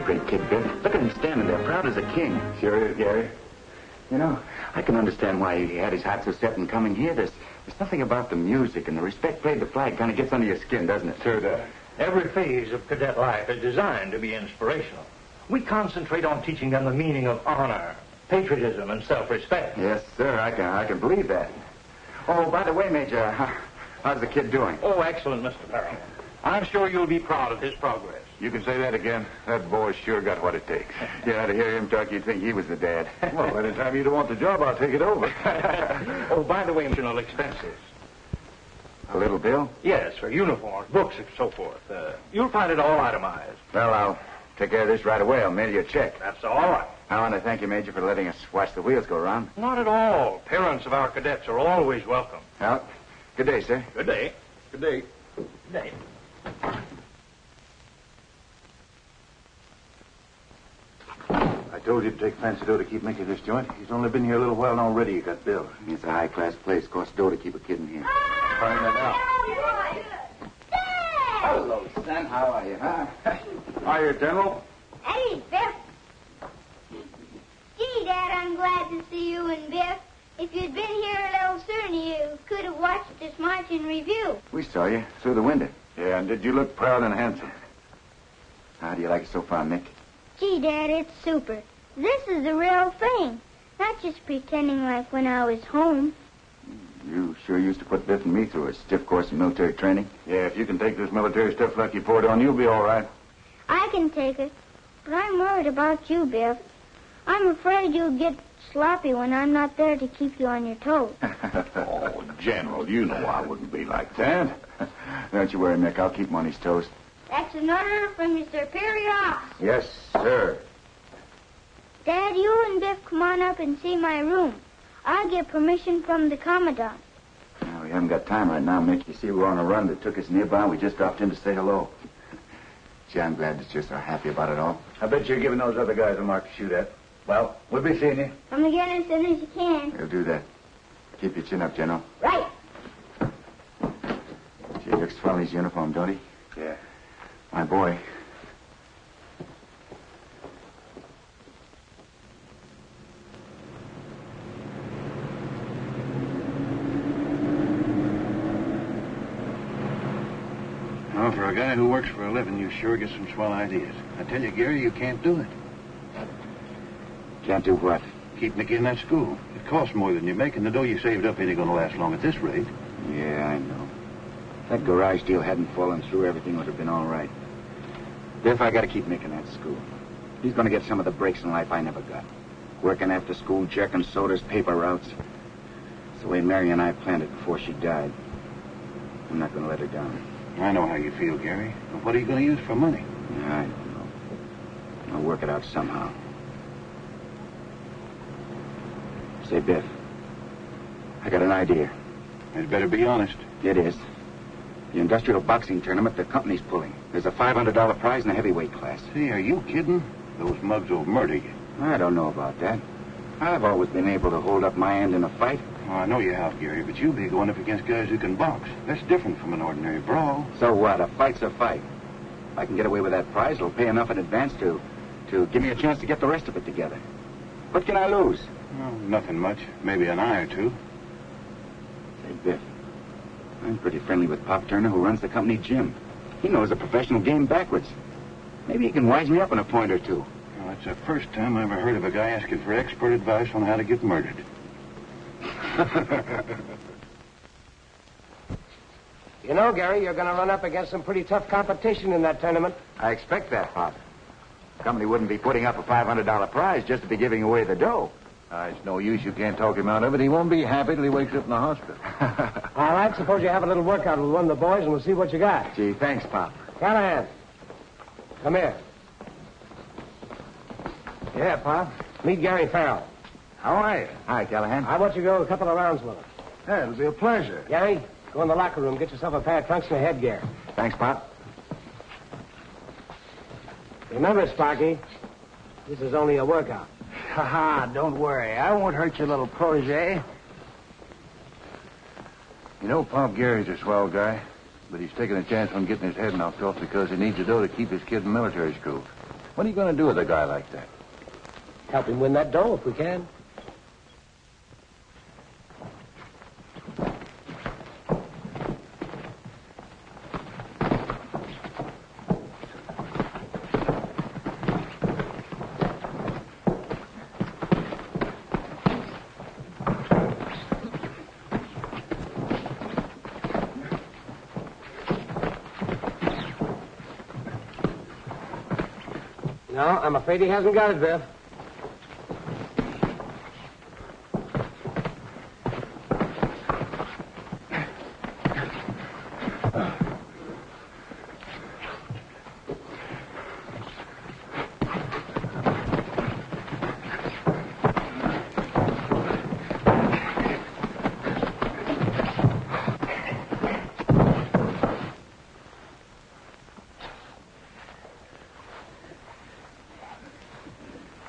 great kid, Bill. Look at him standing there, proud as a king. Sure is, Gary. You know, I can understand why he had his heart so set in coming here. There's something about the music and the respect paid the flag kind of gets under your skin, doesn't it? Sure does. Every phase of cadet life is designed to be inspirational. We concentrate on teaching them the meaning of honor, patriotism, and self-respect. Yes, sir. I can believe that. Oh, by the way, Major, how's the kid doing? Oh, excellent, Mr. Farrell. I'm sure you'll be proud of his progress. You can say that again. That boy's sure got what it takes. Yeah, to hear him talk, you'd think he was the dad. Well, any time you don't want the job, I'll take it over. Oh, by the way, additional expenses. A little bill? Yes, for uniforms, books, and so forth. You'll find it all itemized. Well, I'll take care of this right away. I'll mail you a check. That's all right. I want to thank you, Major, for letting us watch the wheels go round. Not at all. Parents of our cadets are always welcome. Well, good day, sir. Good day. Good day. Good day. I told you to take fancy dough to keep Mickey this joint. He's only been here a little while and already you got billed. It's a high-class place. Costs dough to keep a kid in here. Find that out. Hello, son. How are you, huh? Hiya, General. Hey, Biff. Gee, Dad, I'm glad to see you and Biff. If you'd been here a little sooner, you could have watched this march in review. We saw you through the window. Yeah, and did you look proud and handsome? How do you like it so far, Mick? Gee, Dad, it's super. This is the real thing. Not just pretending like when I was home. You sure used to put Biff and me through a stiff course of military training. Yeah, if you can take this military stuff like you poured on, you'll be all right. I can take it, but I'm worried about you, Biff. I'm afraid you'll get sloppy when I'm not there to keep you on your toes. Oh, General, you know I wouldn't be like that. Don't you worry, Mick. I'll keep him on his toes. That's an order from your superior officer. Yes, sir. Dad, you and Biff come on up and see my room. I'll get permission from the Commandant. No, we haven't got time right now, Mick. You see, we're on a run that took us nearby. We just dropped in to say hello. Gee, I'm glad that you're so happy about it all. I bet you're giving those other guys a mark to shoot at. Well, we'll be seeing you. Come again as soon as you can. We'll do that. Keep your chin up, General. Right. Gee, he looks swell in his uniform, don't he? Yeah. My boy. Well, for a guy who works for a living, you sure get some swell ideas. I tell you, Gary, you can't do it. Can't do what? Keep Mickey in that school. It costs more than you make, and the dough you saved up ain't going to last long at this rate. Yeah, I know. If that garage deal hadn't fallen through, everything would have been all right. Biff, I got to keep Mick in that school. He's going to get some of the breaks in life I never got. Working after school, jerking sodas, paper routes. It's the way Mary and I planned it before she died. I'm not going to let her down. I know how you feel, Gary. But what are you going to use for money? Yeah, I don't know. I'll work it out somehow. Say, Biff, I got an idea. I'd better be honest. It is. The industrial boxing tournament the company's pulling. There's a $500 prize in the heavyweight class. Hey, are you kidding? Those mugs will murder you. I don't know about that. I've always been able to hold up my end in a fight. Oh, I know you have, Gary, but you'll be going up against guys who can box. That's different from an ordinary brawl. So what? A fight's a fight. If I can get away with that prize, it'll pay enough in advance to give me a chance to get the rest of it together. What can I lose? Well, nothing much. Maybe an eye or two. Say, Biff, I'm pretty friendly with Pop Turner, who runs the company gym. He knows the professional game backwards. Maybe he can wise me up in a point or two. Well, it's the first time I ever heard of a guy asking for expert advice on how to get murdered. You know, Gary, you're going to run up against some pretty tough competition in that tournament. I expect that, Pop. The company wouldn't be putting up a $500 prize just to be giving away the dough. It's no use. You can't talk him out of it. He won't be happy till he wakes up in the hospital. All right, suppose you have a little workout with one of the boys, and we'll see what you got. Gee, thanks, Pop. Callahan, come here. Yeah, Pop. Meet Gary Farrell. How are you? Hi, Callahan. I want you to go a couple of rounds with him. Yeah, it'll be a pleasure. Gary, go in the locker room, get yourself a pair of trunks and a headgear. Thanks, Pop. Remember, Sparky, this is only a workout. Ha-ha, don't worry. I won't hurt your little protege. You know, Pop Gary's a swell guy, but he's taking a chance on getting his head knocked off because he needs the dough to keep his kid in military school. What are you going to do with a guy like that? Help him win that dough if we can. No, I'm afraid he hasn't got it, Biff.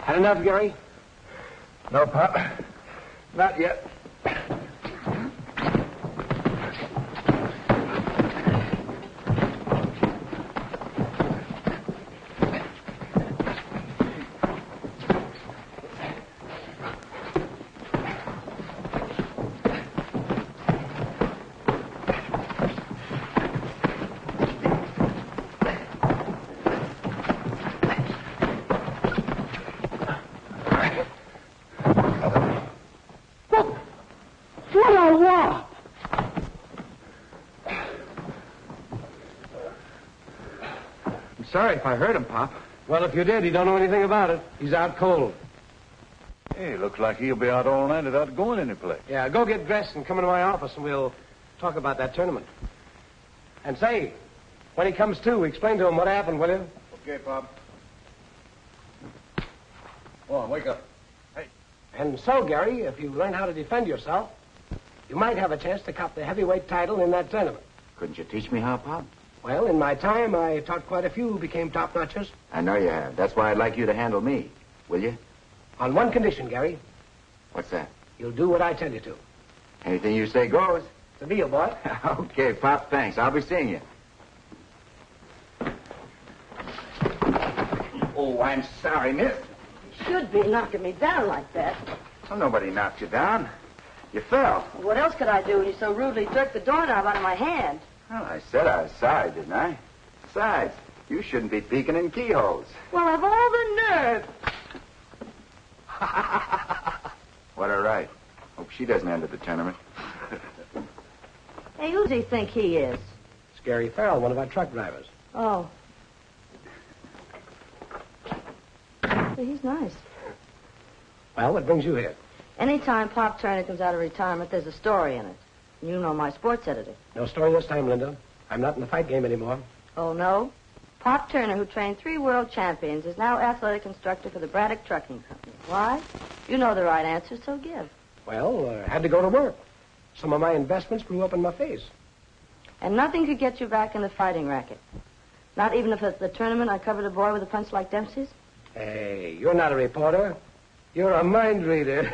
Had enough, Gary? No, Pop. Not yet. Sorry if I hurt him, Pop. Well, if you did, he don't know anything about it. He's out cold. Hey, looks like he'll be out all night without going anyplace. Yeah, go get dressed and come into my office, and we'll talk about that tournament. And say, when he comes to, explain to him what happened, will you? Okay, Pop. Go on, wake up. Hey. And so, Gary, if you learn how to defend yourself, you might have a chance to cop the heavyweight title in that tournament. Couldn't you teach me how, Pop? Well, in my time, I taught quite a few who became top-notchers. I know you have. That's why I'd like you to handle me. Will you? On one condition, Gary. What's that? You'll do what I tell you to. Anything you say goes. It's a deal, boy. Okay, Pop, thanks. I'll be seeing you. Oh, I'm sorry, miss. Should be knocking me down like that. Well, nobody knocked you down. You fell. What else could I do when you so rudely jerked the doorknob out of my hand? Well, I said I was sorry, didn't I? Besides, you shouldn't be peeking in keyholes. Well, I've all the nerve. What a right. Hope she doesn't enter the tournament. Hey, who does he think he is? It's Gary Farrell, one of our truck drivers. Oh. Hey, he's nice. Well, what brings you here? Anytime Pop Turner comes out of retirement, there's a story in it. You know my sports editor. No story this time, Linda. I'm not in the fight game anymore. Oh, no? Pop Turner, who trained 3 world champions, is now athletic instructor for the Braddock Trucking Company. Why? You know the right answer, so give. Well, had to go to work. Some of my investments blew up in my face. And nothing could get you back in the fighting racket. Not even if at the tournament I covered a boy with a punch like Dempsey's? Hey, you're not a reporter. You're a mind reader.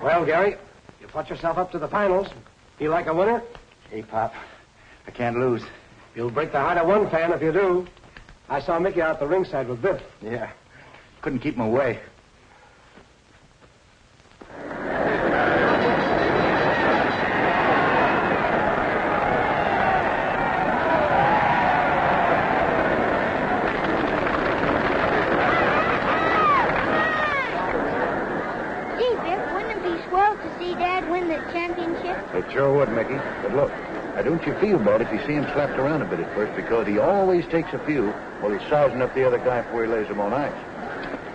Well, Gary, you fought yourself up to the finals. Feel like a winner? Hey, Pop, I can't lose. You'll break the heart of one fan if you do. I saw Mickey out the ringside with Biff. Yeah. Couldn't keep him away. Gee, Biff, wouldn't it be swell to see Dad win the championship? It sure would, Mickey. But look, now don't you feel bad if you see him slapped around a bit at first, because he always takes a few while he's sizing up the other guy before he lays him on ice.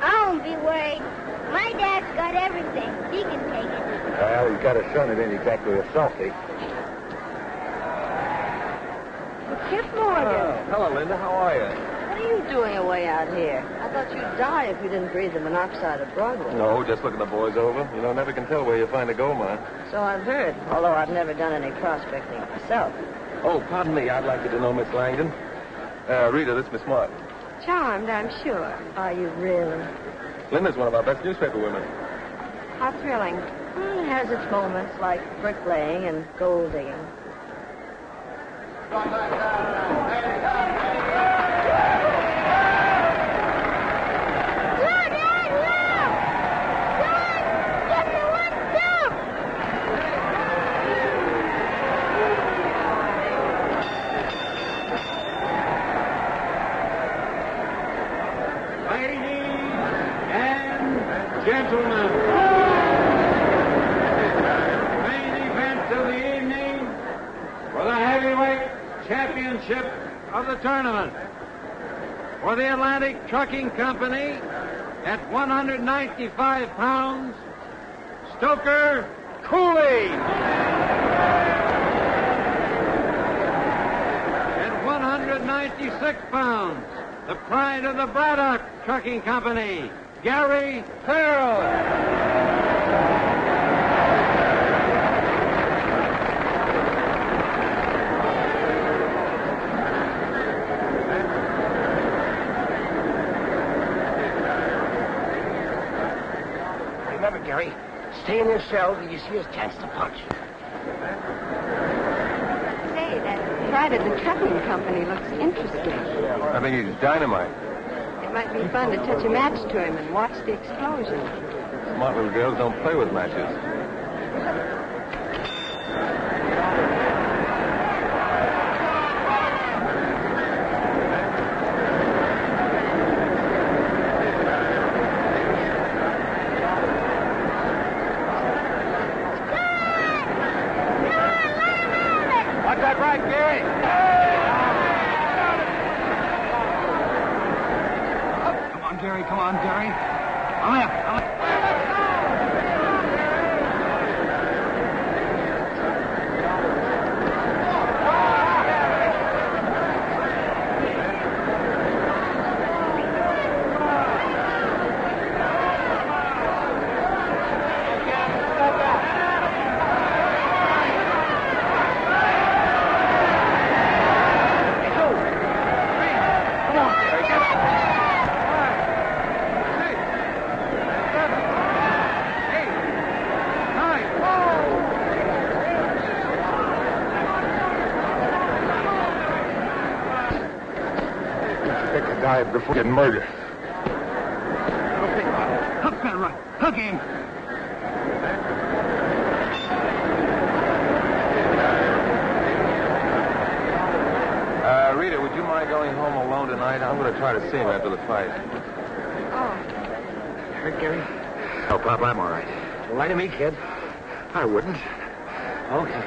I won't be worried. My dad's got everything. He can take it. Well, he's got a son that ain't exactly a softy. Hello, Linda. How are you? What are you doing away out here? I thought you'd die if you didn't breathe the monoxide of Broadway. No, just looking the boys over. You know, never can tell where you find a gold mine. So I've heard, although I've never done any prospecting myself. Oh, pardon me. I'd like you to know Miss Langdon. Rita, this is Miss Martin. Charmed, I'm sure. Are you really? Linda's one of our best newspaper women. How thrilling. It has its moments, like bricklaying and gold digging. Gentlemen, main event of the evening for the heavyweight championship of the tournament. For the Atlantic Trucking Company at 195 pounds, Stoker Cooley. At 196 pounds, the pride of the Braddock Trucking Company, Gary Farrell. Remember, Gary, stay in your cell till you see his chance to punch. Say, that pride of the trucking company looks interesting. I think he's dynamite. It might be fun to touch a match to him and watch the explosion. Smart little girls don't play with matches. What's that right, Gary? Come on, Gary. Come on, Gary. Died before getting murdered. Hook that right. Hook him. Rita, would you mind going home alone tonight? I'm going to try to see him after the fight. Oh, Hurt, Gary? No, Pop, I'm all right. Lie to me, kid. I wouldn't. Okay.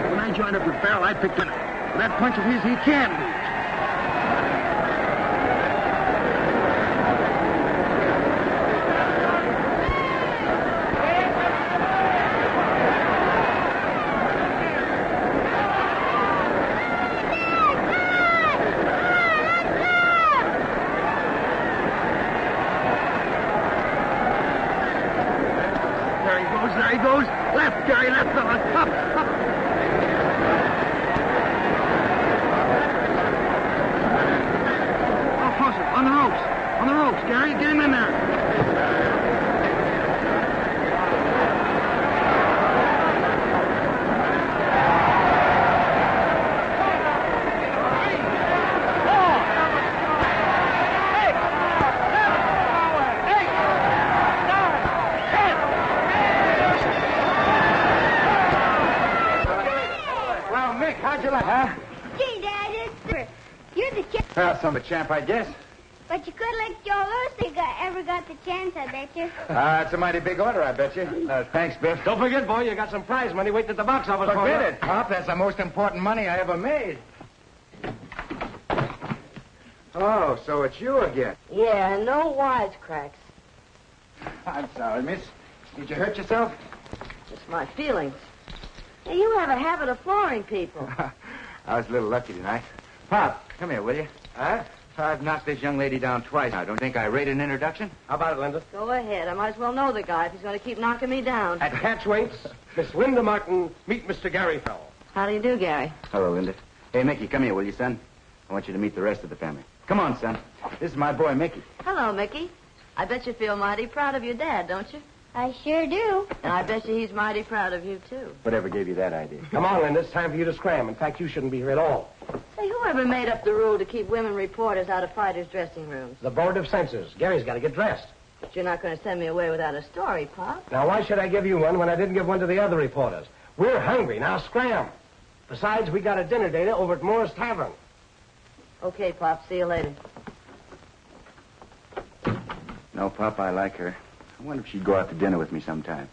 When I joined up with Farrell, I picked up that punch of his he can beat. There he goes. Left, Gary, left, fella. Up, up. Oh, closer. On the ropes. On the ropes, Gary. Get him in there. Well, Mick, how'd you like, huh? Gee, Dad, you're the kid. Well, some of a champ, I guess. But you could lick Joe loose if you ever got the chance, I bet you. That's a mighty big order, I bet you. Thanks, Biff. Don't forget, boy, you got some prize money waiting at the box office. Forget it, Pop. That's the most important money I ever made. Oh, so it's you again. Yeah, no wisecracks. I'm sorry, miss. Did you hurt yourself? Just my feelings. Hey, you have a habit of flooring people. I was a little lucky tonight. Pop, come here, will you? Huh? I've knocked this young lady down twice now. Don't think I rate an introduction? How about it, Linda? Go ahead. I might as well know the guy if he's going to keep knocking me down. At Catchwaits, Miss Linda Martin, meet Mr. Gary Farrell. How do you do, Gary? Hello, Linda. Hey, Mickey, come here, will you, son? I want you to meet the rest of the family. Come on, son. This is my boy, Mickey. Hello, Mickey. I bet you feel mighty proud of your dad, don't you? I sure do. And I bet you he's mighty proud of you, too. Whatever gave you that idea? Come on, Linda. It's time for you to scram. In fact, you shouldn't be here at all. Say, whoever made up the rule to keep women reporters out of fighters' dressing rooms? The Board of Censors. Gary's got to get dressed. But you're not going to send me away without a story, Pop. Now, why should I give you one when I didn't give one to the other reporters? We're hungry. Now, scram. Besides, we got a dinner date over at Moore's Tavern. Okay, Pop. See you later. No, Pop, I like her. I wonder if she'd go out to dinner with me sometime.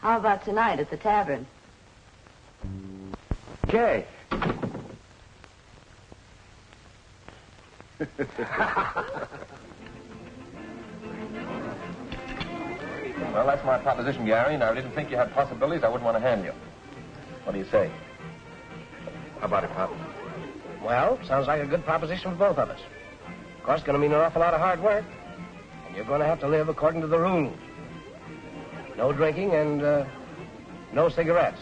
How about tonight at the tavern? Okay. Well, that's my proposition, Gary. Now, I didn't think you had possibilities I wouldn't want to hand you. What do you say? How about it, Pop? Well, sounds like a good proposition for both of us. Of course, going to mean an awful lot of hard work. And you're going to have to live according to the rules. No drinking and no cigarettes.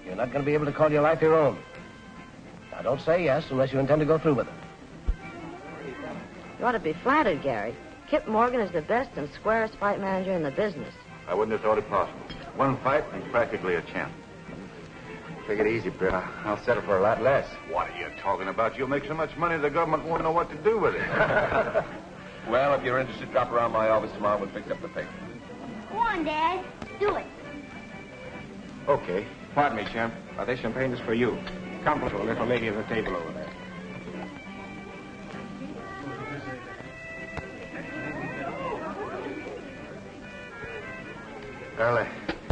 You're not going to be able to call your life your own. Now, don't say yes unless you intend to go through with it. You ought to be flattered, Gary. Kip Morgan is the best and squarest fight manager in the business. I wouldn't have thought it possible. One fight and practically a champ. Take it easy, Bill. I'll settle for a lot less. What are you talking about? You'll make so much money the government won't know what to do with it. Well, if you're interested, drop around my office tomorrow. We'll fix up the paper. Go on, Dad. Do it. Okay. Pardon me, champ. This champagne is for you. Compliment to the little lady at the table over there. Well,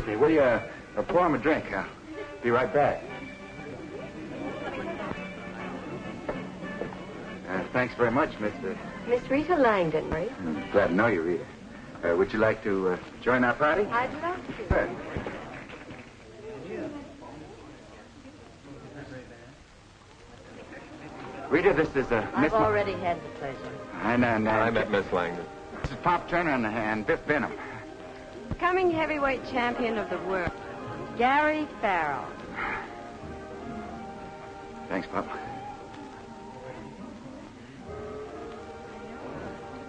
hey, will you pour him a drink? I'll be right back. Thanks very much, Mr. Miss Rita Langdon, right? Glad to know you, Rita. Would you like to join our party? I'd love to. Good. Rita, this is Miss... I've already had the pleasure. I met Miss Langdon. This is Pop Turner and Biff Benham. Coming heavyweight champion of the world, Gary Farrell. Thanks, Pop.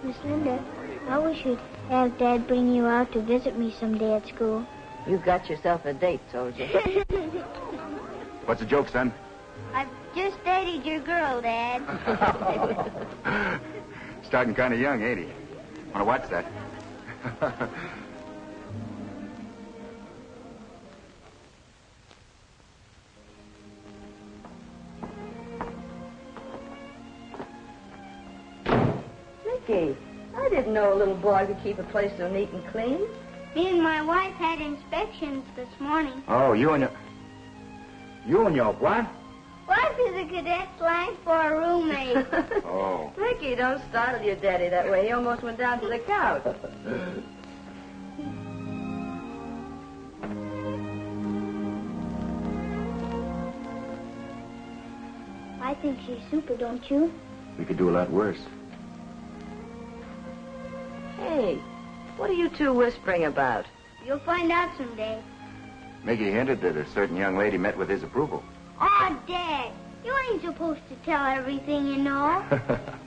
Miss Linda, I wish you'd have Dad bring you out to visit me someday at school. You've got yourself a date, soldier. What's the joke, son? I've just dated your girl, Dad. Starting kind of young, ain't he? Want to watch that? Mickey, I didn't know a little boy could keep a place so neat and clean. Me and my wife had inspections this morning. Oh, you and your what? Wife is a cadet slang for a roommate. Oh. Mickey, don't startle your daddy that way. He almost went down to the couch. I think she's super, don't you? We could do a lot worse. Hey, what are you two whispering about? You'll find out someday. Mickey hinted that a certain young lady met with his approval. Oh, Dad, you ain't supposed to tell everything you know.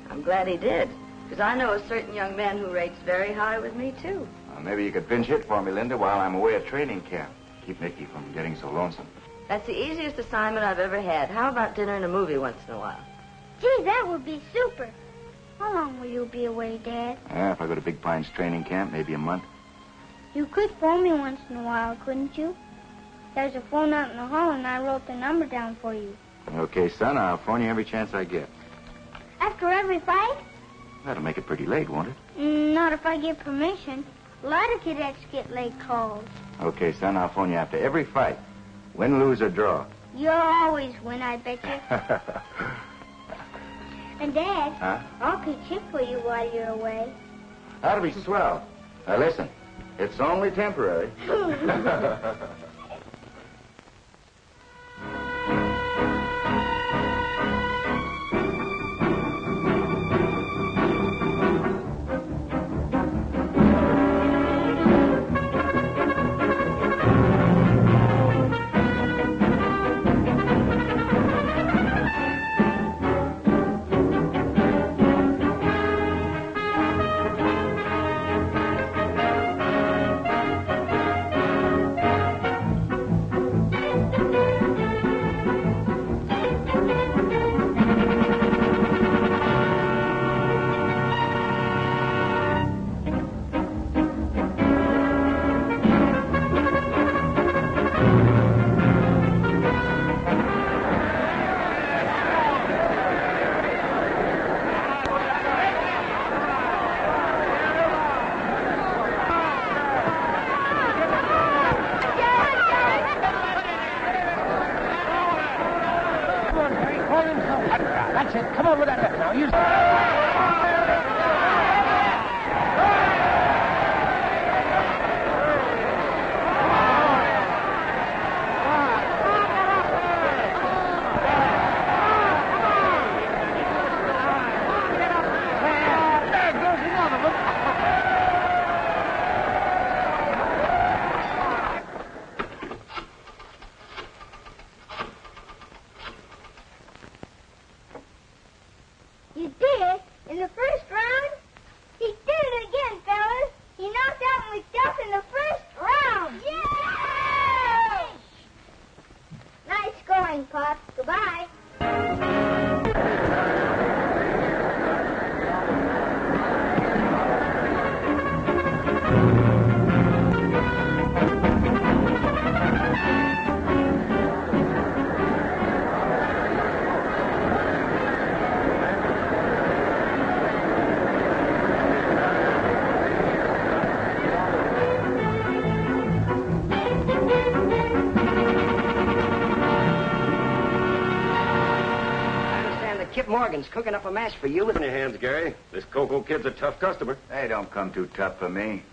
I'm glad he did, because I know a certain young man who rates very high with me, too. Well, maybe you could pinch hit for me, Linda, while I'm away at training camp. Keep Mickey from getting so lonesome. That's the easiest assignment I've ever had. How about dinner and a movie once in a while? Gee, that would be super. How long will you be away, Dad? If I go to Big Pine's training camp, maybe a month. You could phone me once in a while, couldn't you? There's a phone out in the hall, and I wrote the number down for you. Okay, son, I'll phone you every chance I get. After every fight? That'll make it pretty late, won't it? Not if I give permission. A lot of cadets get late calls. Okay, son, I'll phone you after every fight. Win, lose, or draw. You'll always win, I bet you. And, Dad, Huh? I'll pitch for you while you're away. That'll be swell. Now, listen, it's only temporary. That's it. Come on with that left now. You... There goes another one. You did? In the first round? He did it again, fellas. He knocked out McDuff in the first round. Yay! Nice going, Pop. Goodbye. Kip Morgan's cooking up a match for you. In your hands, Gary. This Coco kid's a tough customer. They don't come too tough for me.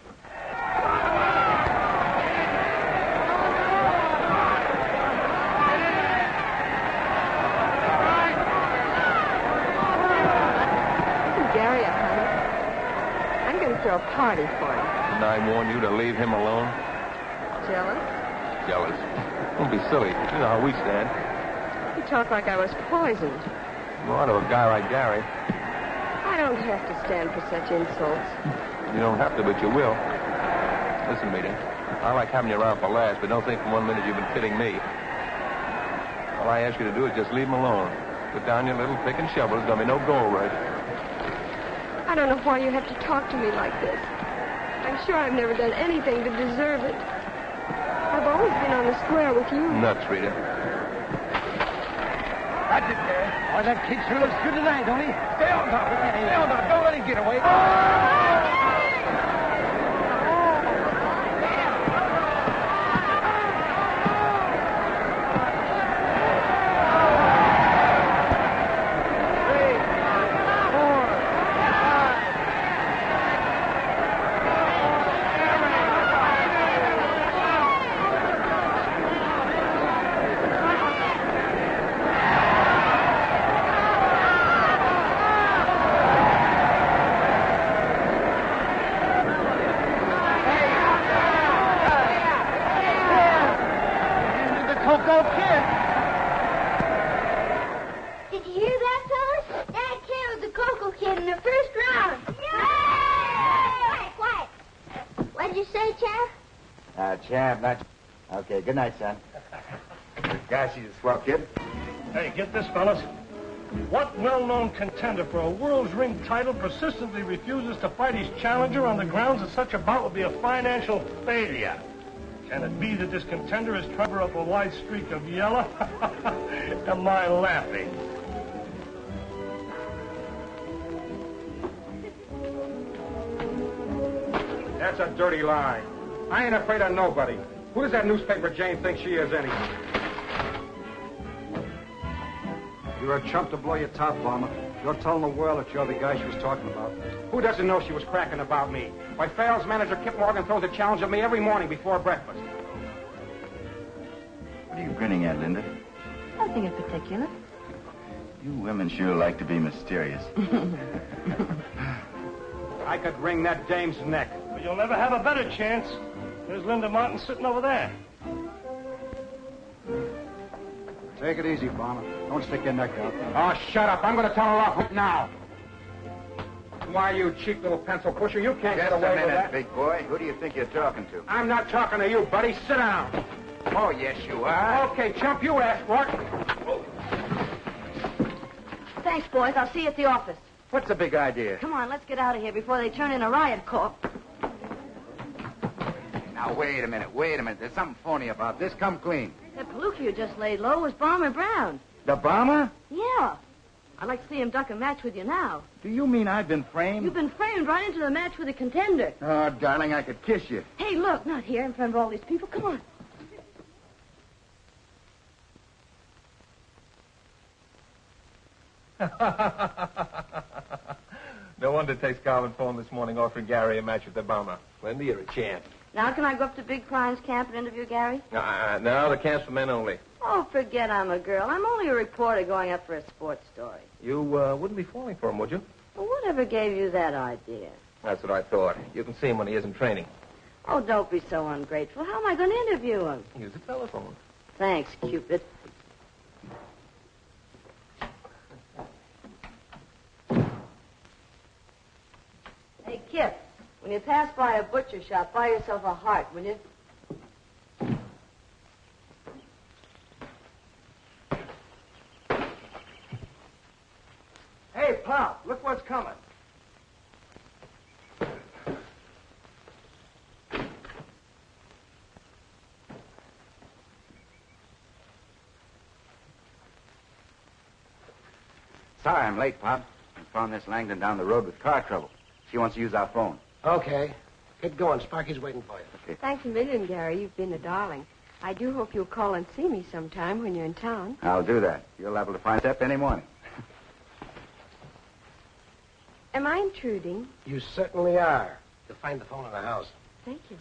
Gary, honey, I'm going to throw a party for you. Didn't I warn you to leave him alone? Jealous? Jealous. Don't be silly. You know how we stand. You talk like I was poisoned. Well, to a guy like Gary. I don't have to stand for such insults. You don't have to, but you will. Listen, Meader, I like having you around for laughs, but don't think for 1 minute you've been kidding me. All I ask you to do is just leave him alone. Put down your little pick and shovel. There's going to be no gold rush. I don't know why you have to talk to me like this. I'm sure I've never done anything to deserve it. I've always been on the square with you. Nuts, Rita. That's it, Gary. Boy, that kid sure looks good tonight, don't he? Stay on top of him. Stay on top. Don't let him get away. Did you hear that, fellas? Dad killed the Coco kid in the first round. Yay! Quiet. What'd you say, Champ? Champ, not... Okay, good night, son. Gosh, he's a swell kid. Hey, get this, fellas. What well-known contender for a world's ring title persistently refuses to fight his challenger on the grounds that such a bout would be a financial failure? Can it be that this contender is trying to cover up a wide streak of yellow? Am I laughing? That's a dirty lie. I ain't afraid of nobody. Who does that newspaper Jane think she is, anyway? You're a chump to blow your top, Bomber. You're telling the world that you're the guy she was talking about. Who doesn't know she was cracking about me? Why, Farrell's manager, Kip Morgan, throws a challenge at me every morning before breakfast. What are you grinning at, Linda? Nothing in particular. You women sure like to be mysterious. I could wring that dame's neck. But you'll never have a better chance. There's Linda Martin sitting over there. Take it easy, Bomber. Don't stick your neck out. Oh, shut up. I'm going to tell her off now. Why, you cheap little pencil pusher, you can't get Just away a with minute, that. big boy. Who do you think you're talking to? I'm not talking to you, buddy. Sit down. Oh, yes, you are. Okay, chump, you asked for it. Thanks, boys. I'll see you at the office. What's the big idea? Come on, let's get out of here before they turn in a riot call. Now, wait a minute. There's something phony about this. Come clean. That palooka you just laid low was Bomber Brown. The bomber? Yeah. I'd like to see him duck a match with you now. Do you mean I've been framed? You've been framed right into the match with a contender. Oh, darling, I could kiss you. Hey, look, not here in front of all these people. Come on. No wonder Tex Garvin phoned this morning offering Gary a match with the bomber. Linda, you're a champ. Now can I go up to Big Crime's camp and interview Gary? No, the camp's for men only. Oh, forget I'm a girl. I'm only a reporter going up for a sports story. You wouldn't be falling for him, would you? Well, whatever gave you that idea? That's what I thought. You can see him when he isn't training. Oh, don't be so ungrateful. How am I going to interview him? Use the telephone. Thanks, Cupid. Hey, Kip, when you pass by a butcher shop, buy yourself a heart, will you? Hey, Pop, look what's coming. Sorry I'm late, Pop. I found Miss Langdon down the road with car trouble. She wants to use our phone. Okay. Get going. Sparky's waiting for you. Okay. Thanks a million, Gary. You've been a darling. I do hope you'll call and see me sometime when you're in town. I'll do that. You're liable to find Step any morning. Am I intruding? You certainly are. You'll find the phone in the house. Thank you.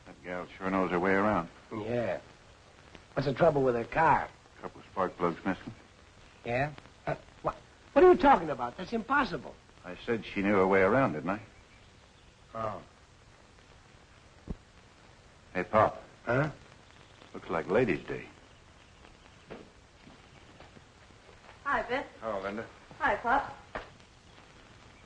That gal sure knows her way around. Yeah. What's the trouble with her car? A couple of spark plugs missing. Yeah? What are you talking about? That's impossible. I said she knew her way around, didn't I? Oh. Hey, Pop. Huh? Looks like Ladies' Day. Hi, Vic. Oh, Linda. Hi, Pop.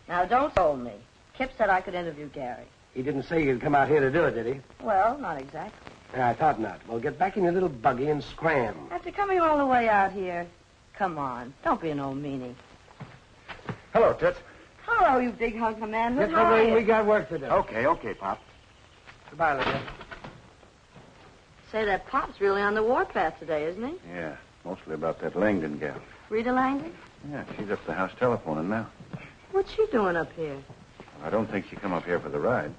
Now, don't scold me. Kip said I could interview Gary. He didn't say you could come out here to do it, did he? Well, not exactly. Yeah, I thought not. Well, get back in your little buggy and scram. After coming all the way out here, come on. Don't be an old meanie. Hello, Toots. Hello, you big hunk of man. Get Who's over in. We lying? got work to do. Okay, Pop. Goodbye, Linda. Say, that Pop's really on the warpath today, isn't he? Yeah, mostly about that Langdon gal. Rita Langdon? Yeah, she's up the house telephoning now. What's she doing up here? I don't think she come up here for the ride.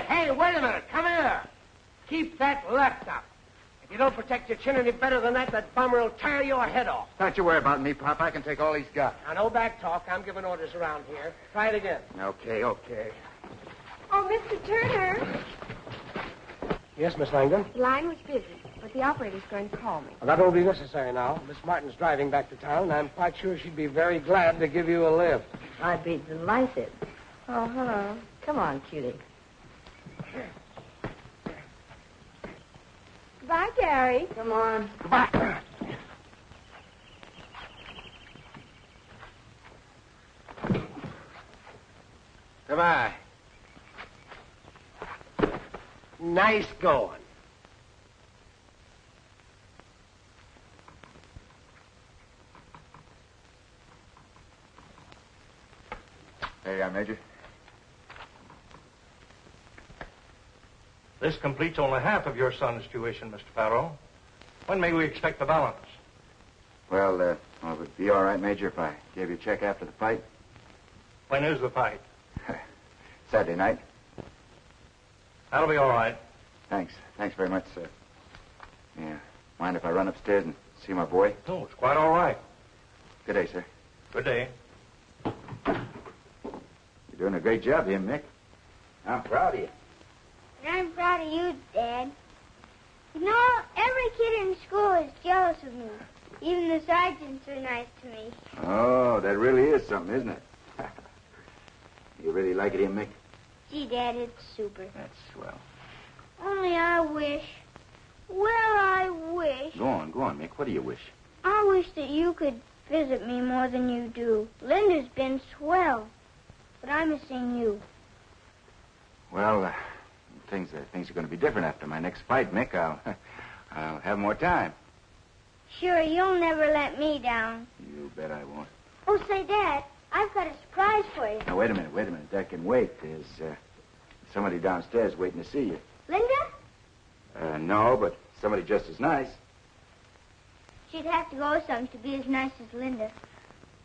Hey, wait a minute. Come here. Keep that left up. If you don't protect your chin any better than that bomber will tear your head off. Don't you worry about me, Pop. I can take all he's got. Now, no back talk. I'm giving orders around here. Try it again. Okay. Oh, Mr. Turner. Yes, Miss Langdon? The line was busy, but the operator's going to call me. Well, that won't be necessary now. Miss Martin's driving back to town, and I'm quite sure she'd be very glad to give you a lift. I'd be delighted. Oh, hello. Come on, cutie. Bye, Gary. Come on. Goodbye. Goodbye. Nice going. Hey, Major. This completes only half of your son's tuition, Mr. Farrow. When may we expect the balance? Well, it would be all right, Major, if I gave you a check after the fight. When is the fight? Saturday night. That'll be all right. Thanks. Thanks very much, sir. Yeah. Mind if I run upstairs and see my boy? Oh, it's quite all right. Good day, sir. Good day. You're doing a great job here, Mick. I'm proud of you. And I'm proud of you, Dad. You know, every kid in school is jealous of me. Even the sergeants are nice to me. Oh, that really is something, isn't it? You really like it here, Mick? Gee, Dad, it's super. That's swell. Only I wish. Well, I wish. Go on, Mick. What do you wish? I wish that you could visit me more than you do. Linda's been swell, but I'm missing you. Well, things are going to be different after my next fight, Mick. I'll have more time. Sure, you'll never let me down. You bet I won't. Oh, say, Dad, I've got a surprise for you. Now, wait a minute. That can wait. There's somebody downstairs waiting to see you. Linda? No, but somebody just as nice. She'd have to go some to be as nice as Linda.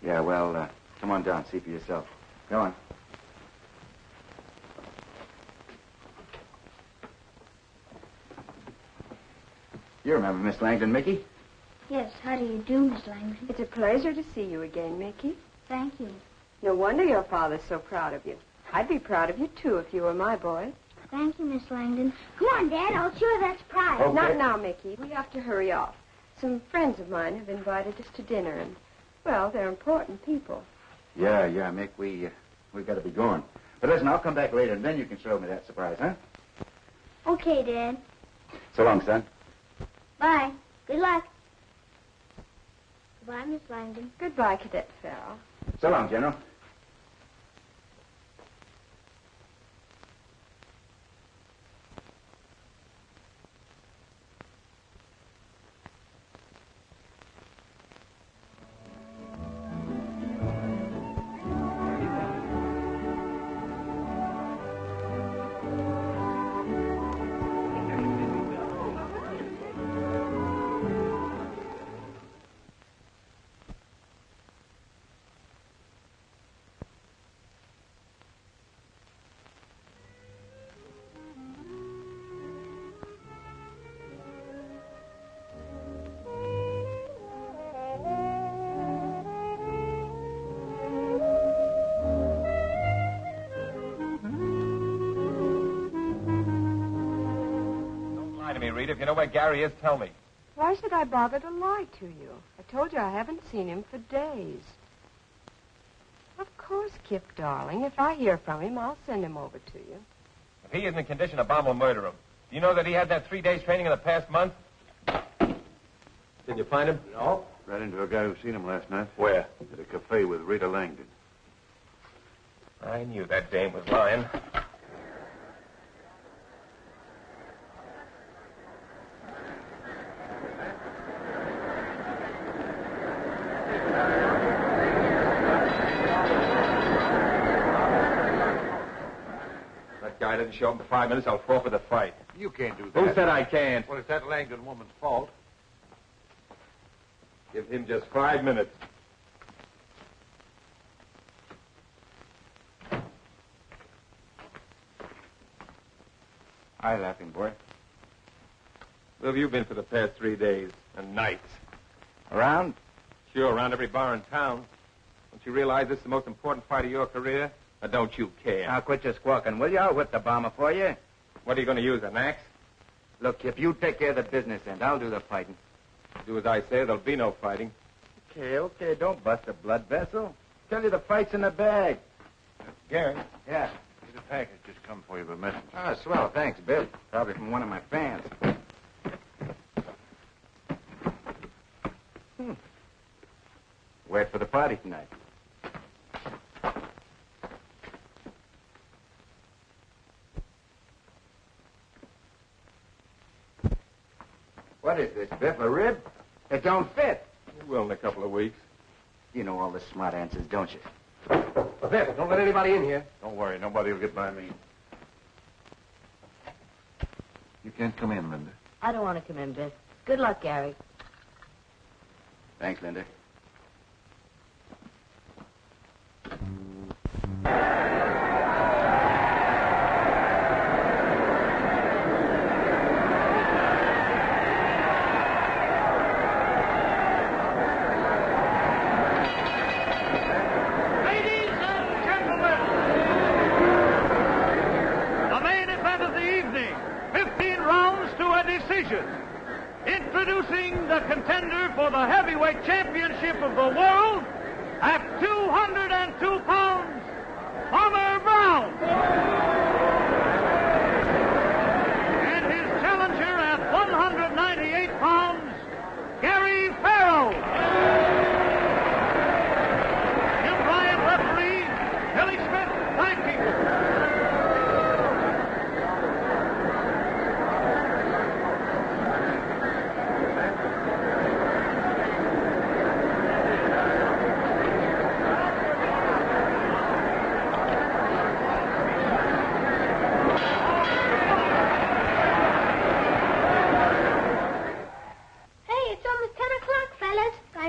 Yeah, well, come on down, see for yourself. Go on. You remember Miss Langdon, Mickey? Yes, how do you do, Miss Langdon? It's a pleasure to see you again, Mickey. Thank you. No wonder your father's so proud of you. I'd be proud of you, too, if you were my boy. Thank you, Miss Langdon. Come on, Dad. I'll show you that surprise. Okay. Not now, Mickey. We have to hurry off. Some friends of mine have invited us to dinner, and, well, they're important people. Yeah, Mick, we got to be going. But listen, I'll come back later, and then you can show me that surprise, huh? Okay, Dad. So long, son. Bye. Good luck. Goodbye, Miss Langdon. Goodbye, Cadet Farrell. So long, General. Reed, if you know where Gary is, tell me. Why should I bother to lie to you? I told you I haven't seen him for days. Of course, Kip, darling. If I hear from him, I'll send him over to you. If he isn't in condition, a bomb will murder him. Do you know that he had that 3 days training in the past month? Did you find him? No. Ran into a guy who seen him last night. Where? At a cafe with Rita Langdon. I knew that dame was lying. Guy doesn't show up in 5 minutes, I'll forfeit the fight. You can't do that. Who said I can't? Well, it's that Langdon woman's fault. Give him just 5 minutes. Hi, laughing boy. Where have you been for the past 3 days and nights? Around? Sure, around every bar in town. Don't you realize this is the most important fight of your career? Or don't you care? Now, quit your squawking, will you? I'll whip the bomber for you. What are you going to use, an axe? Look, Kip, you take care of the business end. I'll do the fighting. Do as I say, there'll be no fighting. Okay, don't bust a blood vessel. Tell you the fight's in the bag. Gary? Yeah. There's a package just come for you by messenger. Oh, swell. Thanks, Bill. Probably from one of my fans. Wait for the party tonight. What is this, Biff, a rib? It don't fit. It will in a couple of weeks. You know all the smart answers, don't you? Biff, don't let anybody in here. Don't worry, nobody will get by me. You can't come in, Linda. I don't want to come in, Biff. Good luck, Gary. Thanks, Linda. Introducing the contender for the heavyweight championship of the world at 202 pounds, Farmer Brown. And his challenger at 198 pounds, Gary Farrell. Jim Bryant referee, Billy Smith timekeeper.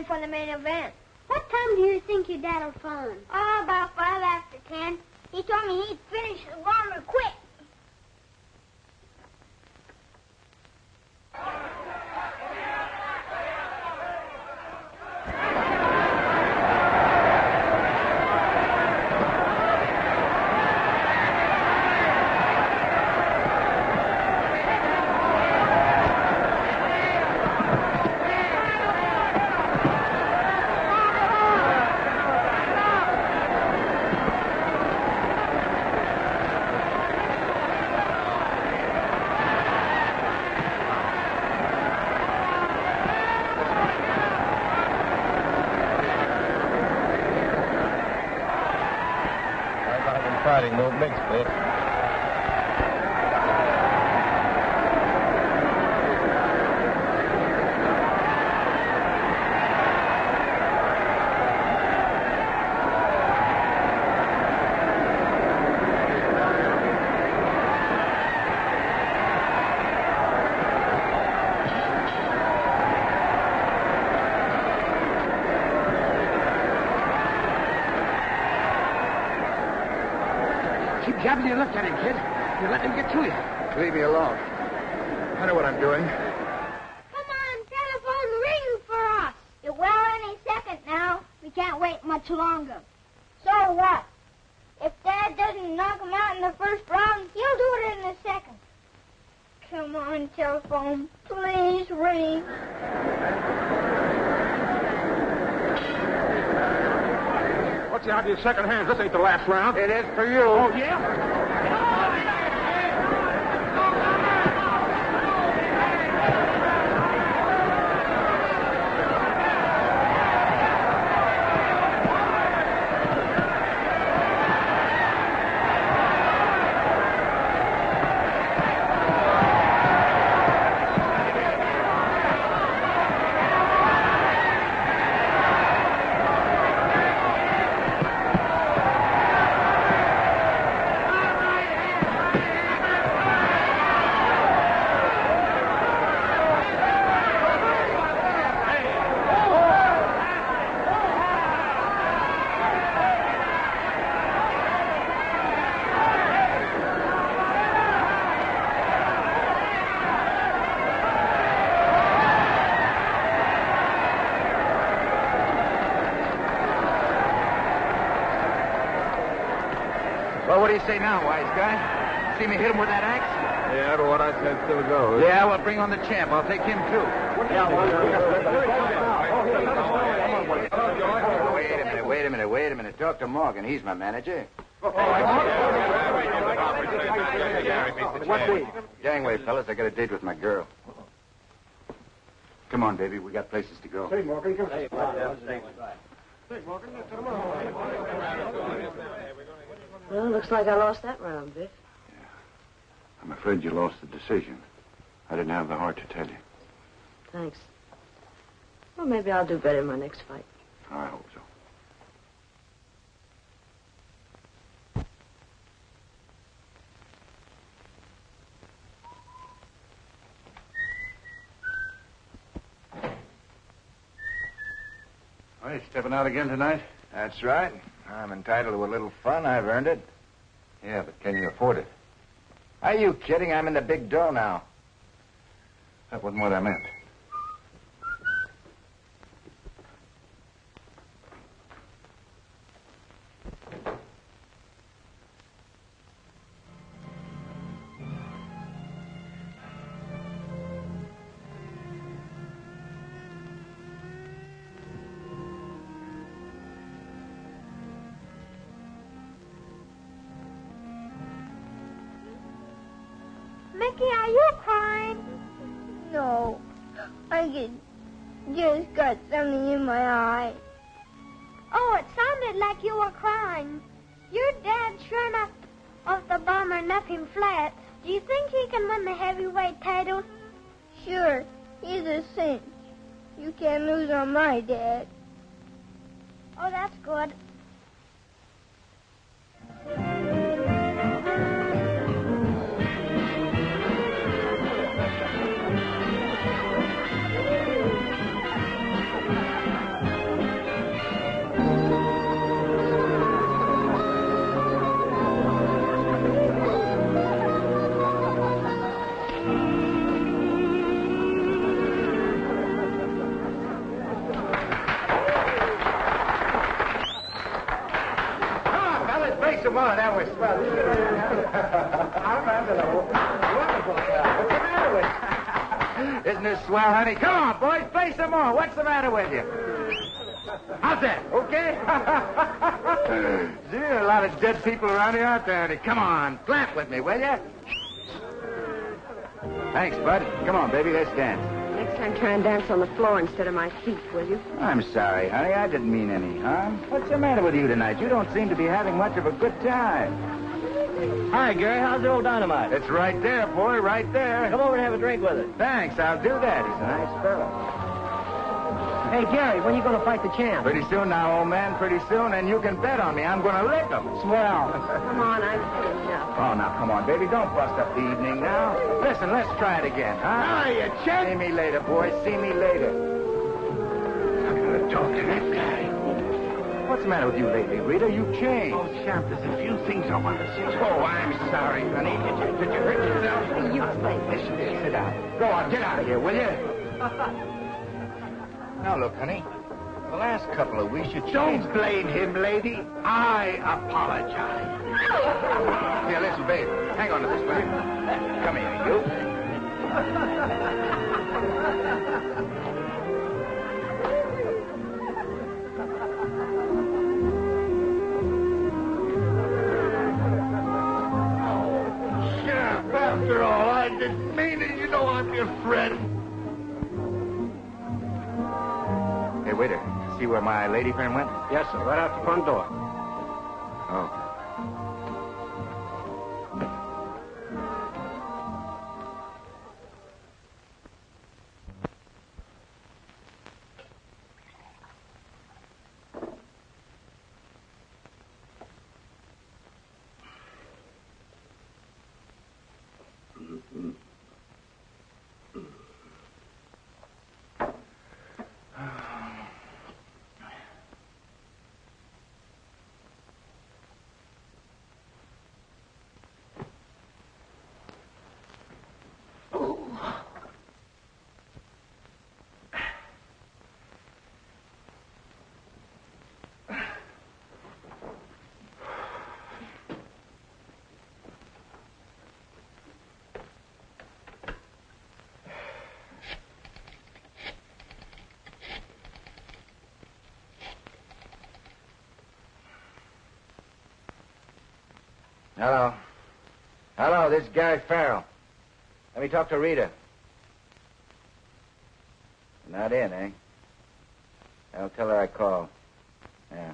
For the main event. What time do you think your dad'll phone? Oh, about 5 after 10. He told me he'd finish the warmer quick. Fighting move mixed, Biff. Keep jabbing your left at him, kid. You're letting him get to you. Leave me alone. I know what I'm doing. Come on, telephone ring for us. It will any second now. We can't wait much longer. So what? If Dad doesn't knock him out in the first round, he'll do it in the second. Come on, telephone. Please ring. What's the idea of second hands? This ain't the last round. It is for you. Oh, yeah? Well, what do you say now, wise guy? See me hit him with that axe? Yeah, but what I said still goes. Yeah, well, bring on the champ. I'll take him, too. Wait a minute. Talk to Morgan. He's my manager. Gangway, fellas, I got a date with my girl. Come on, baby. We got places to go. Hey, Morgan, come. Well, looks like I lost that round, Biff. I'm afraid you lost the decision. I didn't have the heart to tell you. Thanks. Well, maybe I'll do better in my next fight. I hope so. Well, you stepping out again tonight? That's right. I'm entitled to a little fun. I've earned it. Yeah, but can you afford it? Are you kidding? I'm in the big dough now. That wasn't what I meant. Mickey, are you crying? No. Just got something in my eye. Oh, it sounded like you were crying. Your dad's sure enough off the bomber nothing flat. Do you think he can win the heavyweight title? Sure. He's a cinch. You can't lose on my dad. Oh, that's good. Come on, that was swell. I'm under the wonderful crowd. What's the matter with you? Isn't this swell, honey? Come on, boys, play some more. What's the matter with you? How's that? Okay? See, there are a lot of dead people around here out there, honey. Come on, clap with me, will you? Thanks, Bud. Come on, baby, let's dance. Next time, try and dance on the floor instead of my feet, will you? I'm sorry, honey. I didn't mean any harm. What's the matter with you tonight? You don't seem to be having much of a good time. Hi, Gary. How's the old dynamite? It's right there, boy, right there. Come over and have a drink with us. Thanks, I'll do that. He's a nice fellow. Hey, Gary, when are you going to fight the champ? Pretty soon now, old man, pretty soon, and you can bet on me. I'm going to lick him. Swell. Come on, I'm kidding now. Oh, now, come on, baby. Don't bust up the evening now. Listen, let's try it again, huh? Ah, you check. See me later, boys. See me later. I'm going to talk to that guy. What's the matter with you lately, Rita? You've changed. Oh, champ, there's a few things I want to say. Oh, I'm sorry, honey. Did you hurt yourself? You play. Listen, sit down. Go on, get out of here, will you? Now, look, honey. The last couple of weeks, you changed. Don't blame him, lady. I apologize. Here, listen, babe. Hang on to this, will you? Come here, you. Champ, after all, I didn't mean it. You know I'm your friend. Hey, waiter. See where my lady friend went? Yes, sir. Right out the front door. Oh. Hello. Hello, this is Gary Farrell. Let me talk to Rita. Not in, eh? I'll tell her I called. Yeah.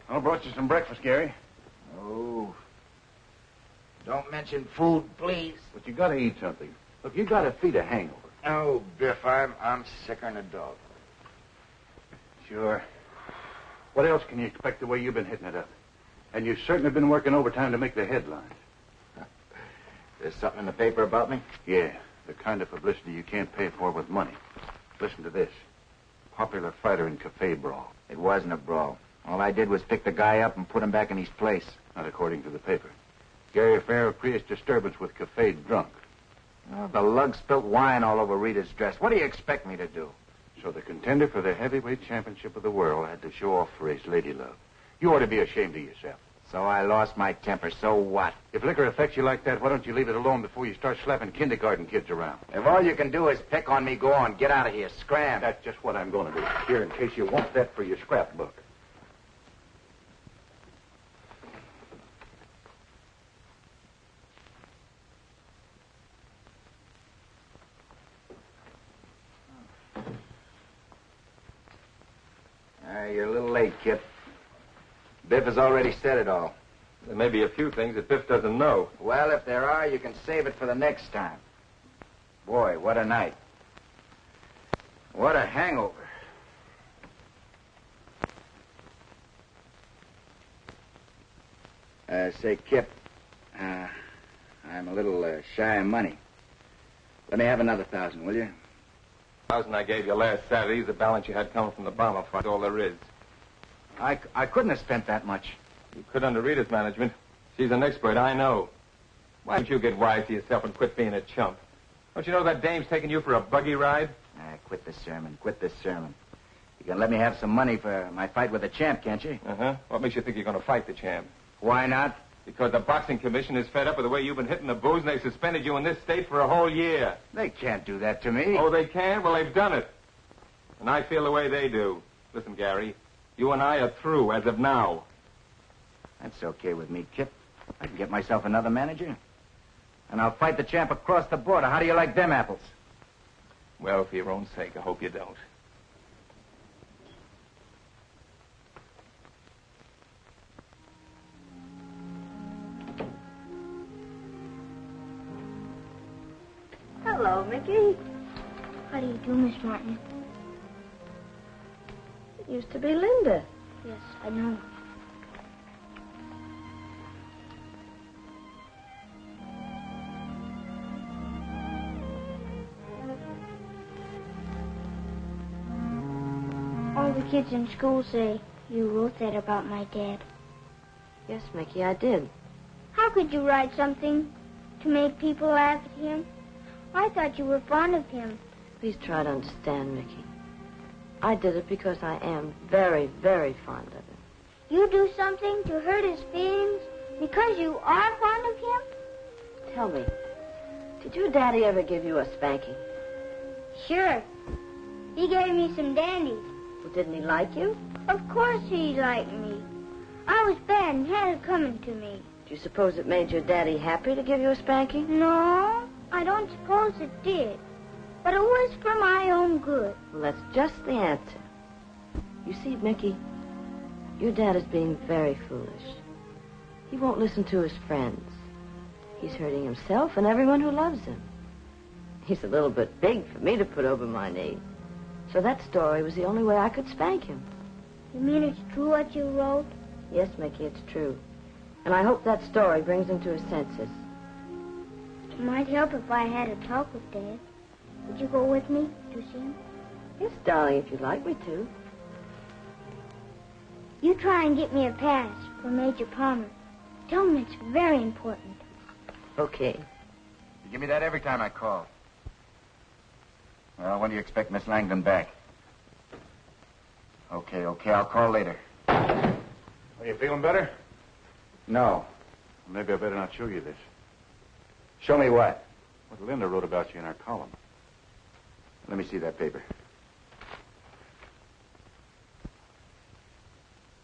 I brought you some breakfast, Gary. Oh. Don't mention food, please. But you gotta eat something. Look, you gotta feed a hangover. Oh, Biff, I'm sicker than a dog. Sure. What else can you expect the way you've been hitting it up? And you've certainly been working overtime to make the headlines. There's something in the paper about me? Yeah, the kind of publicity you can't pay for with money. Listen to this. Popular fighter in cafe brawl. It wasn't a brawl. All I did was pick the guy up and put him back in his place. Not according to the paper. Gary Farrell creates disturbance with cafe drunk. Oh, the lug spilt wine all over Rita's dress. What do you expect me to do? So the contender for the heavyweight championship of the world had to show off for his lady love. You ought to be ashamed of yourself. So I lost my temper. So what? If liquor affects you like that, why don't you leave it alone before you start slapping kindergarten kids around? If all you can do is pick on me, go on. Get out of here. Scram. That's just what I'm going to do. Here, in case you want that for your scrapbook. You're a little late, Kip. Biff has already said it all. There may be a few things that Biff doesn't know. Well, if there are, you can save it for the next time. Boy, what a night. What a hangover. Say, Kip, I'm a little shy of money. Let me have another 1,000, will you? 1,000 I gave you last Saturday is the balance you had coming from the bomber fund. All there is. I couldn't have spent that much. You could under Rita's management. She's an expert, I know. Why don't you get wise to yourself and quit being a chump? Don't you know that dame's taking you for a buggy ride? Quit this sermon. Quit this sermon. You can let me have some money for my fight with the champ, can't you? Uh-huh. What makes you think you're going to fight the champ? Why not? Because the boxing commission is fed up with the way you've been hitting the booze, and they suspended you in this state for a whole year. They can't do that to me. Oh, they can? Well, they've done it. And I feel the way they do. Listen, Gary, you and I are through as of now. That's okay with me, Kip. I can get myself another manager. And I'll fight the champ across the border. How do you like them apples? Well, for your own sake, I hope you don't. Hello, Mickey. How do you do, Miss Martin? It used to be Linda. Yes, I know. All the kids in school say you wrote that about my dad. Yes, Mickey, I did. How could you write something to make people laugh at him? I thought you were fond of him. Please try to understand, Mickey. I did it because I am very, very fond of him. You do something to hurt his feelings because you are fond of him? Tell me, did your daddy ever give you a spanking? Sure. He gave me some dandies. Well, didn't he like you? Of course he liked me. I was bad and had it coming to me. Do you suppose it made your daddy happy to give you a spanking? No, I don't suppose it did. But it was for my own good. Well, that's just the answer. You see, Mickey, your dad is being very foolish. He won't listen to his friends. He's hurting himself and everyone who loves him. He's a little bit big for me to put over my knee. So that story was the only way I could spank him. You mean it's true what you wrote? Yes, Mickey, it's true. And I hope that story brings him to his senses. It might help if I had a talk with Dad. Would you go with me to see him? Yes, darling, if you'd like me to. You try and get me a pass for Major Palmer. Tell him it's very important. Okay. You give me that every time I call. Well, when do you expect Miss Langdon back? Okay, I'll call later. Are you feeling better? No. Well, maybe I better not show you this. Show me what? What Linda wrote about you in our column. Let me see that paper.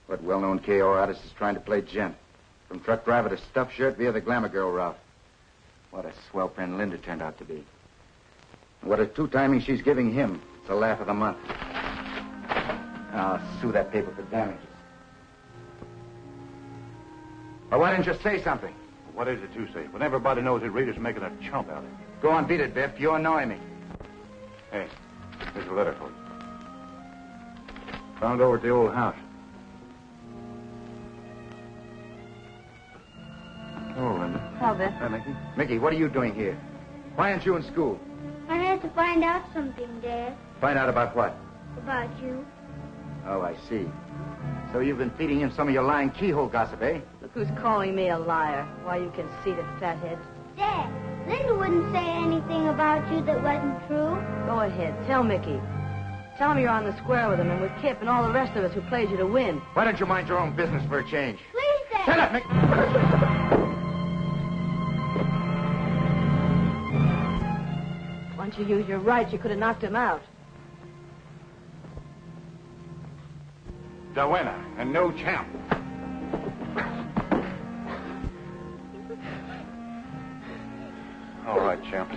What well-known KO artist is trying to play gent? From truck driver to stuffed shirt via the glamour girl route. What a swell friend Linda turned out to be. And what a two-timing she's giving him. It's a laugh of the month. I'll sue that paper for damages. Well, why didn't you say something? What is it you say? When everybody knows that Rita's making a chump out of it. Go on, beat it, Biff. You annoy me. Hey, here's a letter for you. Found over at the old house. Oh, Linda. Hello, Biff. Hi, Mickey. Mickey, what are you doing here? Why aren't you in school? I had to find out something, Dad. Find out about what? About you. Oh, I see. So you've been feeding him some of your lying keyhole gossip, eh? Look who's calling me a liar. Why, you conceited fathead. Dad, Linda wouldn't say anything about you that wasn't true. Go ahead. Tell Mickey. Tell him you're on the square with him and with Kip and all the rest of us who played you to win. Why don't you mind your own business for a change? Please, Dad. Shut up, Mickey! Once you used your rights, you could have knocked him out. The winner and no champ. All right, champ.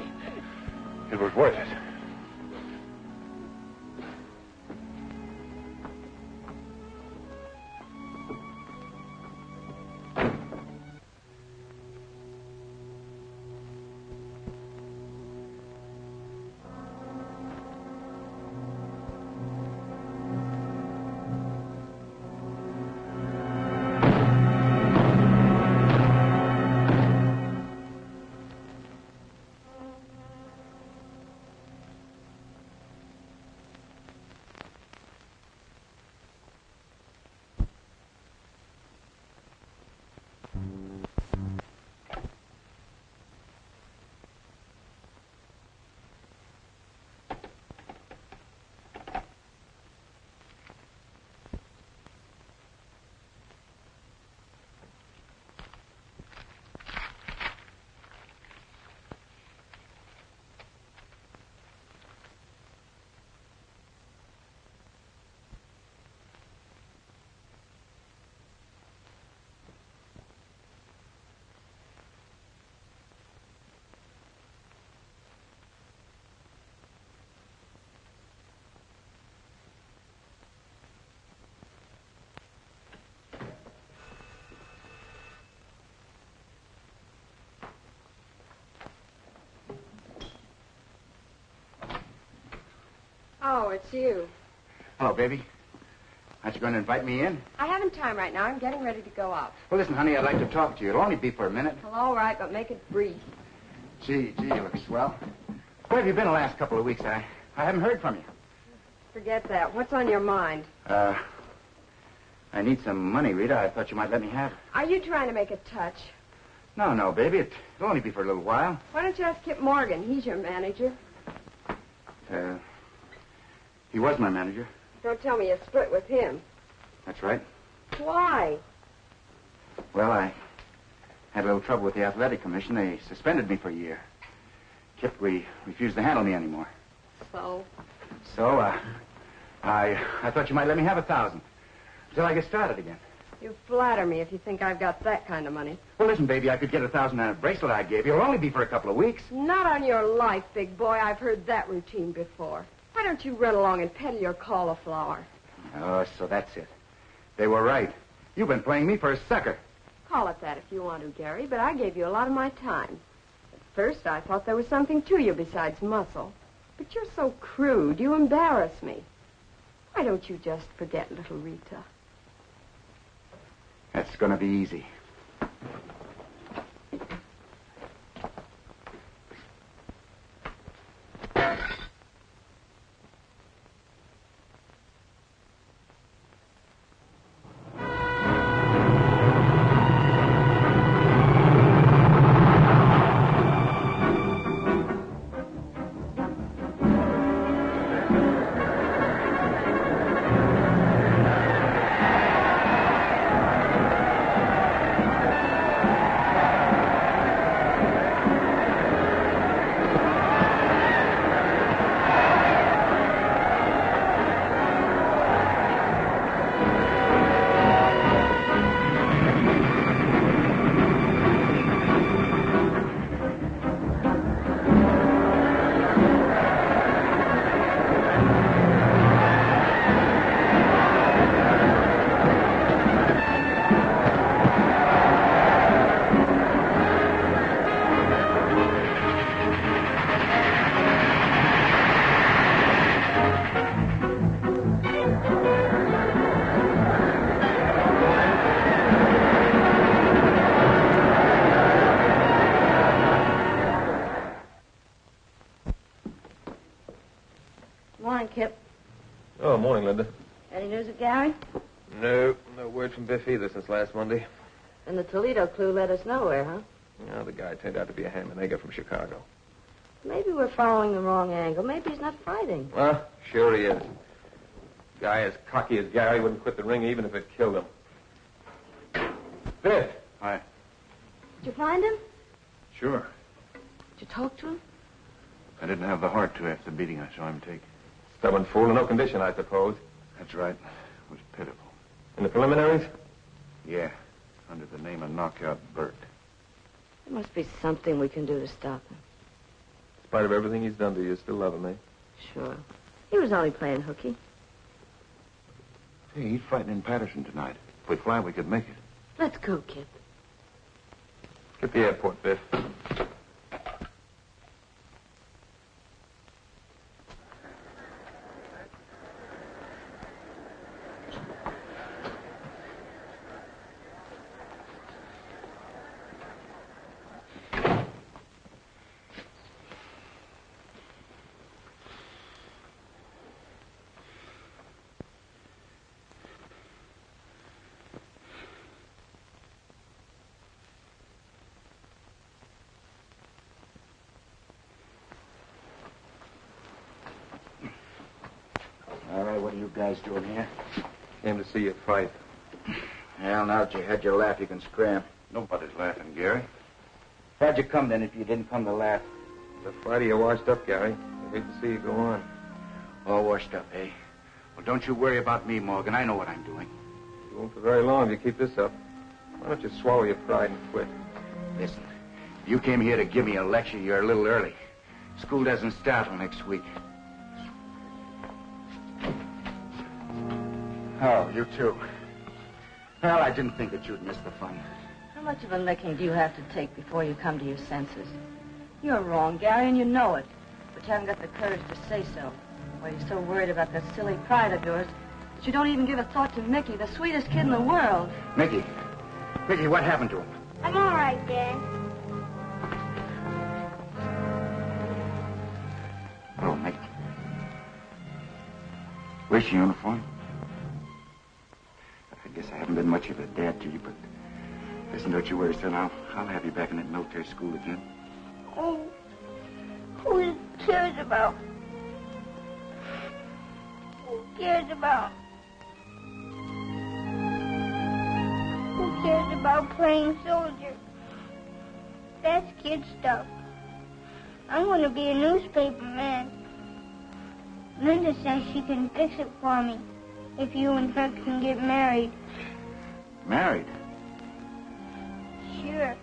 It was worth it. Oh, it's you. Hello, baby. Aren't you going to invite me in? I haven't time right now. I'm getting ready to go out. Well, listen, honey, I'd like to talk to you. It'll only be for a minute. Well, all right, but make it brief. Gee, you look swell. Where have you been the last couple of weeks? I haven't heard from you. Forget that. What's on your mind? I need some money, Rita. I thought you might let me have it. Are you trying to make a touch? No, baby. It'll only be for a little while. Why don't you ask Kip Morgan? He's your manager. He was my manager. Don't tell me you split with him. That's right. Why? Well, I had a little trouble with the athletic commission. They suspended me for a year. Kip refused to handle me anymore. So? So, I thought you might let me have 1,000 until I get started again. You flatter me if you think I've got that kind of money. Well, listen, baby, I could get 1,000 on a bracelet I gave you. It'll only be for a couple of weeks. Not on your life, big boy. I've heard that routine before. Why don't you run along and peddle your cauliflower? Oh, so that's it. They were right. You've been playing me for a sucker. Call it that if you want to, Gary, but I gave you a lot of my time. At first, I thought there was something to you besides muscle. But you're so crude. You embarrass me. Why don't you just forget little Rita? That's going to be easy. Morning, Kip. Oh, morning, Linda. Any news of Gary? No word from Biff either since last Monday. And the Toledo clue led us nowhere, huh? No, the guy turned out to be a ham and egger from Chicago. Maybe we're following the wrong angle. Maybe he's not fighting. Well, sure he is. Guy as cocky as Gary wouldn't quit the ring even if it killed him. Biff. Hi. Did you find him? Sure. Did you talk to him? I didn't have the heart to after the beating I saw him take. Stubborn fool in no condition, I suppose. That's right. It was pitiful. In the preliminaries? Yeah, under the name of Knockout Bert. There must be something we can do to stop him. In spite of everything he's done to you, you still love him, eh? Sure. He was only playing hooky. Hey, he's fighting in Patterson tonight. If we fly, we could make it. Let's go, Kip. Get the airport, Biff. All right, what are you guys doing here? Came to see you fight. Well, now that you had your laugh, you can scram. Nobody's laughing, Gary. How'd you come, then, if you didn't come to laugh? The fighter, you washed up, Gary. I hate to see you go on. All washed up, eh? Well, don't you worry about me, Morgan. I know what I'm doing. You won't for very long if you keep this up. Why don't you swallow your pride and quit? Listen, you came here to give me a lecture. You're a little early. School doesn't start till next week. Oh, you too. Well, I didn't think that you'd miss the fun. How much of a licking do you have to take before you come to your senses? You're wrong, Gary, and you know it. But you haven't got the courage to say so. Or you're so worried about that silly pride of yours that you don't even give a thought to Mickey, the sweetest kid in the world. Mickey, what happened to him? I'm all right, Dad. Oh, Mickey. Where's your uniform? I guess I haven't been much of a dad to you, but listen, don't you worry, son. I'll have you back in that military school again. Oh, who cares about? Who cares about? Who cares about playing soldier? That's kid stuff. I want to be a newspaper man. Linda says she can fix it for me if you and her can get married. Married? Sure.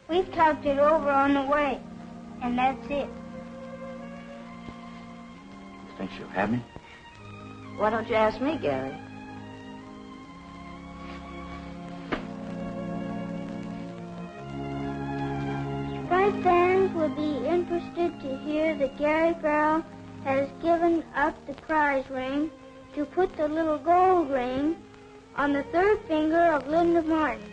We've talked it over on the way, and that's it. You think she'll have me? Why don't you ask me, Gary? Sprite fans would be interested to hear that Gary Farrell has given up the prize ring to put the little gold ring on the third finger of Linda Martin.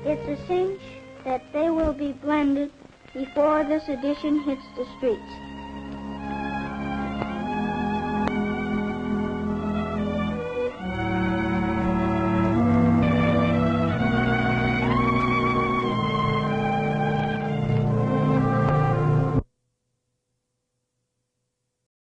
It's a cinch that they will be blended before this edition hits the streets.